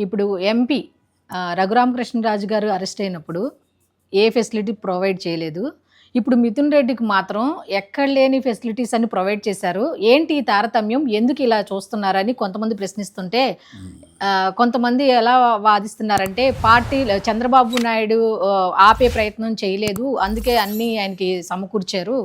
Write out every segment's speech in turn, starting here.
ఇప్పుడు ఎంపీ రఘురామకృష్ణరాజు గారు అరెస్ట్ అయినప్పుడు ఏ ఫెసిలిటీ ప్రొవైడ్ చేయలేదు. ఇప్పుడు మిథున్ రెడ్డికి మాత్రం ఎక్కడ లేని ఫెసిలిటీస్ అన్ని ప్రొవైడ్ చేశారు. ఏంటి ఈ తారతమ్యం? ఎందుకు ఇలా చూస్తున్నారని కొంతమంది ప్రశ్నిస్తుంటే, కొంతమంది ఎలా వాదిస్తున్నారంటే పార్టీ చంద్రబాబు నాయుడు ఆపే ప్రయత్నం చేయలేదు, అందుకే అన్నీ ఆయనకి సమకూర్చారు.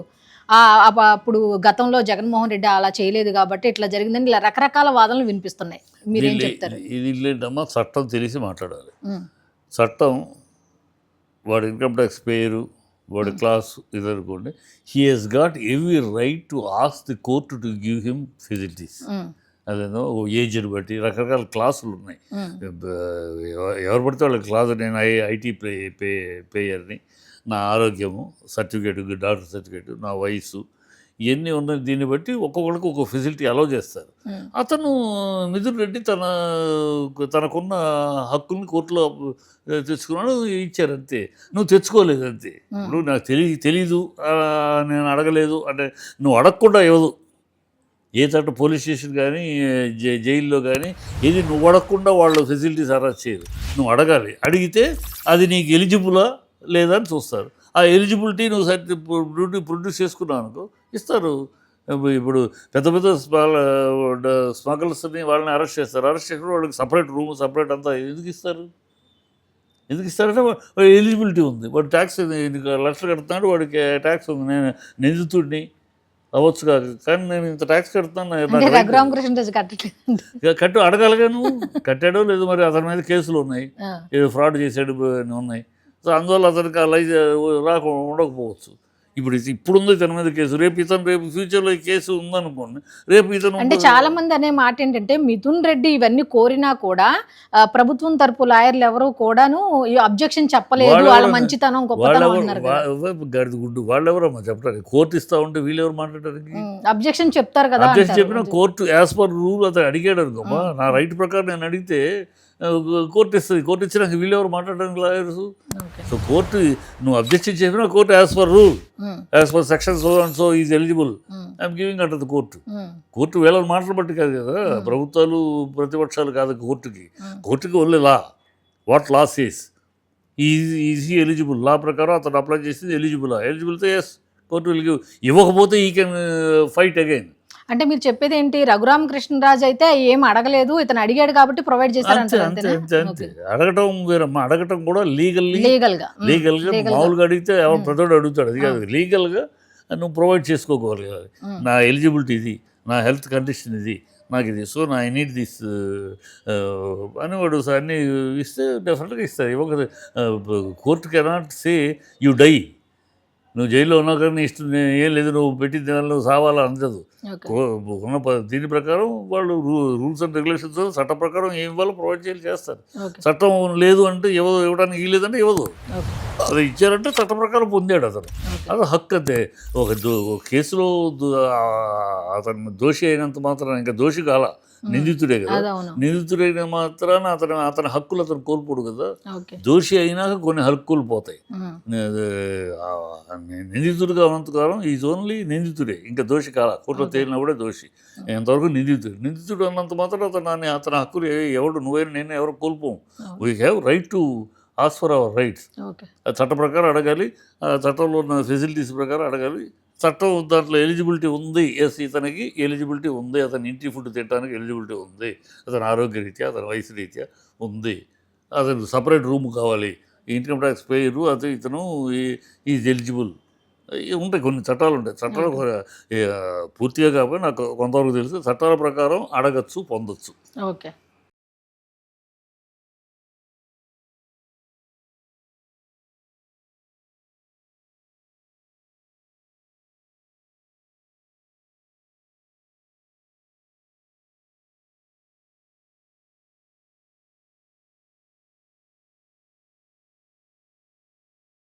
అప్పుడు గతంలో జగన్మోహన్ రెడ్డి అలా చేయలేదు కాబట్టి ఇట్లా జరిగిందని ఇలా రకరకాల వాదనలు వినిపిస్తున్నాయి. మీరేం చెప్తారు? ఇది ఏంటమ్మా, చట్టం తెలిసి మాట్లాడాలి. చట్టం వాడు ఇన్కమ్ ట్యాక్స్ పేరు, వాడి క్లాస్ ఇది అనుకోండి, he has got every right to ask the court to give him facilities. అదేదో ఏజ్ని బట్టి రకరకాల క్లాసులు ఉన్నాయి. ఎవరు పడితే వాళ్ళ క్లాసు, నేను ఐటీ పేయర్ని, నా ఆరోగ్యము సర్టిఫికేట్, డాక్టర్ సర్టిఫికేట్, నా వయసు, ఇవన్నీ ఉన్నాయి. దీన్ని బట్టి ఒక్కొక్కరికి ఒక ఫెసిలిటీ అలౌ చేస్తారు. అతను మిథున్ రెడ్డి తనకున్న హక్కుల్ని కోర్టులో తెచ్చుకున్నాడు, ఇచ్చారు అంతే. నువ్వు తెచ్చుకోలేదు అంతే. ఇప్పుడు నాకు తెలీదు, నేను అడగలేదు అంటే నువ్వు అడగకుండా ఇవ్వదు. ఏ చట్ట పోలీస్ స్టేషన్ కానీ జైల్లో కానీ ఏది నువ్వు అడగకుండా వాళ్ళు ఫెసిలిటీస్ అరెస్ట్ చేయరు. నువ్వు అడగాలి. అడిగితే అది నీకు ఎలిజిబులా లేదా అని చూస్తారు. ఆ ఎలిజిబిలిటీ నువ్వు ప్రొడ్యూస్ చేసుకున్నావు అనుకో ఇస్తారు. ఇప్పుడు పెద్ద పెద్ద స్మగ్లర్స్ని వాళ్ళని అరెస్ట్ చేస్తారు. అరెస్ట్ చేసిన వాళ్ళకి సపరేట్ రూమ్, సపరేట్ అంతా ఎందుకు ఇస్తారు? ఎందుకు ఇస్తారంటే వాడు ఎలిజిబిలిటీ ఉంది, వాడు ట్యాక్స్ లక్షలు కడుతున్నాడు, వాడికి ట్యాక్స్ ఉంది. నేను నిందితుడిని అవ్వచ్చు కాదు, కానీ నేను ఇంత ట్యాక్స్ కడుతున్నాను, కట్టు అడగాలిగా. నువ్వు కట్టాడో లేదు, మరి అతని మీద కేసులు ఉన్నాయి, ఏదో ఫ్రాడ్ చేసాడు ఉన్నాయి. సో అందువల్ల అతనికి ఆ ఉండకపోవచ్చు. ఇప్పుడుంది ఇతని మీద కేసు, రేపు ఫ్యూచర్లో ఈ కేసు ఉందనుకోండి, రేపు ఇతను. అంటే చాలా మంది అనే మాట ఏంటంటే మిథున్ రెడ్డి ఇవన్నీ కోరినా కూడా ప్రభుత్వం తరపు లాయర్లు ఎవరు కూడాను అబ్జెక్షన్ చెప్పలేదు. వాళ్ళ మంచితనం గడిది గుడ్డు వాళ్ళెవరమ్మా చెప్పడానికి? కోర్టు ఇస్తా ఉంటే వీళ్ళెవరు మాట్లాడడానికి? అబ్జెక్షన్ చెప్తారు కదా. అబ్జెక్షన్ చెప్పిన కోర్టు యాజ్ పర్ రూల్ అతను అడిగాడు అనుకోమా, నా రైట్ ప్రకారం నేను అడిగితే కోర్టు ఇస్తుంది. కోర్టు ఇచ్చినాక వీళ్ళెవరు మాట్లాడడానికి లాయర్స్? సో కోర్టు నువ్వు అబ్జెక్షన్ చెప్పినా court as per rule, as per section so and so is eligible, I'm giving అంటది కోర్టు. కోర్టు వేళ మాటలు బట్టి కాదు కదా, ప్రభుత్వాలు ప్రతిపక్షాలు కాదు కోర్టుకి only law, what law says is eligible. Law ప్రకారం అతను అప్లై చేసింది ఎలిజిబుల్తో ఎస్ కోర్టు విల్ గివ్. ఇవ్వకపోతే ఈ కెన్ ఫైట్ అగైన్. అంటే మీరు చెప్పేది ఏంటి, రఘురామకృష్ణరాజు అయితే ఏం అడగలేదు, ఇతను అడిగాడు కాబట్టి ప్రొవైడ్ చేశారు. అంతే. అడగటం వేరమ్మా, అడగటం కూడా లీగల్గా మామూలుగా అడిగితే ఎవరు ప్రతివాడు అడుగుతాడు. అది కాదు, లీగల్గా నువ్వు ప్రొవైడ్ చేసుకోగలిగాలి. నా ఎలిజిబిలిటీ ఇది, నా హెల్త్ కండిషన్ ఇది, నాకు ఇది, సో ఐ నీడ్ దిస్ అని వాడు అన్నీ ఇస్తే డెఫినెట్గా ఇస్తారు. ఇవ్వక court cannot say you die, నువ్వు జైల్లో ఉన్నావు కానీ ఇష్టం ఏం లేదు, నువ్వు పెట్టిన దినాల్లో సావాలా అందదు. ఉన్న దీని ప్రకారం వాళ్ళు రూల్స్ అండ్ రెగ్యులేషన్స్ చట్ట ప్రకారం ఏం ఇవ్వాలో ప్రొవైడ్ చేస్తారు. చట్టం లేదు అంటే ఇవ్వడానికి ఇవ్వలేదంటే ఇవ్వదు. అది ఇచ్చారంటే చట్ట ప్రకారం పొందాడు అతను, అది హక్కు. అంతే. ఒక కేసులో అతను దోషి అయినంత మాత్రం ఇంకా దోషి కాల, నిందితుడే కదా. నిందితుడైన మాత్రాన అతని హక్కులు అతను కోల్పోడు కదా. దోషి అయినాక కొన్ని హక్కులు పోతాయి. నిందితుడుగా ఉన్నంతకాలం ఈజ్ ఓన్లీ నిందితుడే, ఇంకా దోషి కాల. కోర్టులో తేలినా కూడా దోషి, ఎంతవరకు నిందితుడు అన్నంత మాత్రం అతని హక్కులు ఎవడు నువ్వైనా నేను ఎవరు కోల్పోము. We have right to ask for our rights. చట్ట ప్రకారం అడగాలి, చట్టంలో ఉన్న ఫెసిలిటీస్ ప్రకారం అడగాలి. చట్టం దాంట్లో ఎలిజిబిలిటీ ఉంది, ఎస్ ఇతనికి ఎలిజిబిలిటీ ఉంది, అతని ఇంటి ఫుడ్ తినడానికి ఎలిజిబిలిటీ ఉంది, అతని ఆరోగ్య రీత్యా, అతని వయసు రీత్యా ఉంది, అతను సపరేట్ రూమ్ కావాలి, ఇన్కమ్ ట్యాక్స్ పేరు, అతను ఇతను ఈజ్ ఎలిజిబుల్. ఉంటాయి కొన్ని చట్టాలు ఉంటాయి. చట్టాలు పూర్తిగా కాకపోతే నాకు కొంతవరకు తెలుసు, చట్టాల ప్రకారం అడగచ్చు, పొందొచ్చు. ఓకే.